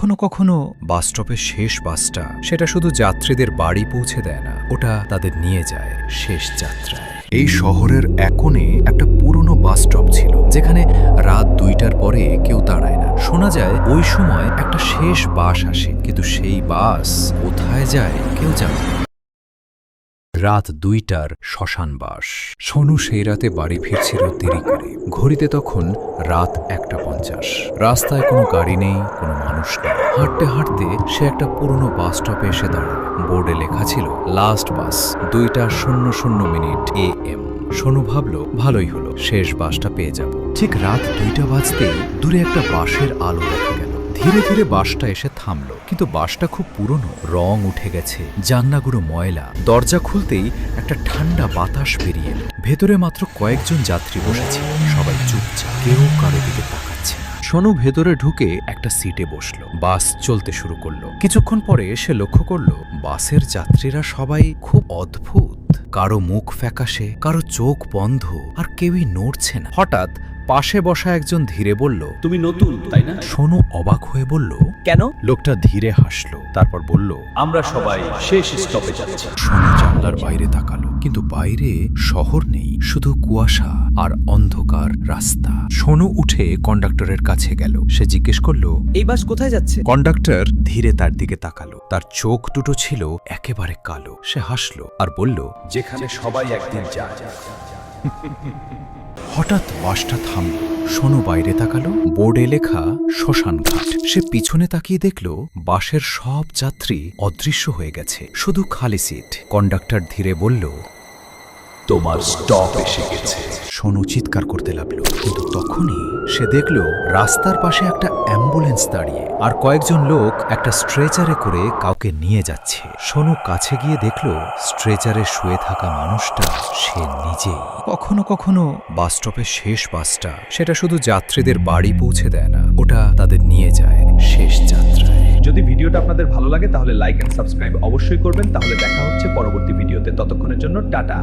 কখনো কখনো বাস স্টপের শেষ বাসটা সেটা শুধু যাত্রীদের বাড়ি পৌঁছে দেয় না, ওটা তাদের নিয়ে যায় শেষ যাত্রায়। এই শহরের এক কোণে একটা পুরনো বাস স্টপ ছিল, যেখানে রাত 2টার পরে কেউ দাঁড়ায় না। শোনা যায় ওই সময় একটা শেষ বাস আসে, কিন্তু সেই বাস কোথায় যায় কেউ জানে না। রাত 2টার শ্মশান বাস। সোনু সেই রাতে বাড়ি ফিরছিল দেরি করে। ঘড়িতে তখন রাত 1:50। রাস্তায় কোনো গাড়ি নেই, কোনো মানুষ নেই। হাঁটতে হাঁটতে সে একটা পুরনো বাস স্টপে এসে দাঁড়াল। বোর্ডে লেখা ছিল লাস্ট বাস 2:00 AM। সোনু ভাবল ভালোই হলো, শেষ বাসটা পেয়ে যাব। ঠিক রাত 2টা বাজতেই দূরে একটা বাসের আলো দেখা গেল। ধীরে ধীরে বাসটা এসে থামলো, কিন্তু বাসটা খুব পুরনো, রং উঠে গেছে, জানলাগুলো ময়লা। দরজা খুলতেই একটা ঠান্ডা বাতাস বেরিয়ে এলো। ভেতরে মাত্র কয়েকজন যাত্রী বসেছে, সবাই চুপচাপ, কেউ কারো দিকে তাকাচ্ছে না। সোনু ভেতরে ঢুকে একটা সিটে বসলো। বাস চলতে শুরু করলো। কিছুক্ষণ পরে সে লক্ষ্য করলো বাসের যাত্রীরা সবাই খুব অদ্ভুত। কারো মুখ ফ্যাকাশে, কারো চোখ বন্ধ, আর কেউই নড়ছে না। হঠাৎ পাশে বসা একজন ধীরে বলল, তুমি নতুন তাই না? সোনু অবাক হয়ে বলল, কেন? লোকটা ধীরে হাসলো, তারপর বলল, আমরা সবাই শেষ স্টপে যাচ্ছি। সোনু জানলার বাইরে তাকালো, কিন্তু বাইরে শহর নেই, শুধু কুয়াশা আর অন্ধকার রাস্তা। সোনু উঠে কন্ডাক্টরের কাছে গেল। সে জিজ্ঞেস করলো, এই বাস কোথায় যাচ্ছে? কন্ডাক্টর ধীরে তার দিকে তাকালো। তার চোখ দুটো ছিল একেবারে কালো। সে হাসলো আর বলল, যেখানে সবাই একদিন যায়। হঠাৎ বাসটা থামল। সোনু বাইরে তাকালো। বোর্ডে লেখা শ্মশান ঘাট। সে পিছনে তাকিয়ে দেখল বাসের সব যাত্রী অদৃশ্য হয়ে গেছে, শুধু খালি সিট। কন্ডাক্টর ধীরে বলল, তোমার স্টপ এসে গেছে। সোনু চিৎকার করতে লাগলো, কিন্তু তখনই সে দেখল রাস্তার পাশে একটা অ্যাম্বুলেন্স দাঁড়িয়ে, আর কয়েকজন লোক একটা স্ট্রেচারে করে কাউকে নিয়ে যাচ্ছে। সোনু কাছে গিয়ে দেখল স্ট্রেচারে শুয়ে থাকা মানুষটা সে নিজেই। কখনো কখনো বাস স্টপের শেষ বাসটা সেটা শুধু যাত্রীদের বাড়ি পৌঁছে দেয় না, ওটা তাদের নিয়ে যায় শেষ যাত্রায়। যদি ভিডিওটা আপনাদের ভালো লাগে তাহলে লাইক এন্ড সাবস্ক্রাইব অবশ্যই করবেন। তাহলে দেখা হচ্ছে পরবর্তী ভিডিওতে। ততক্ষণের জন্য টাটা।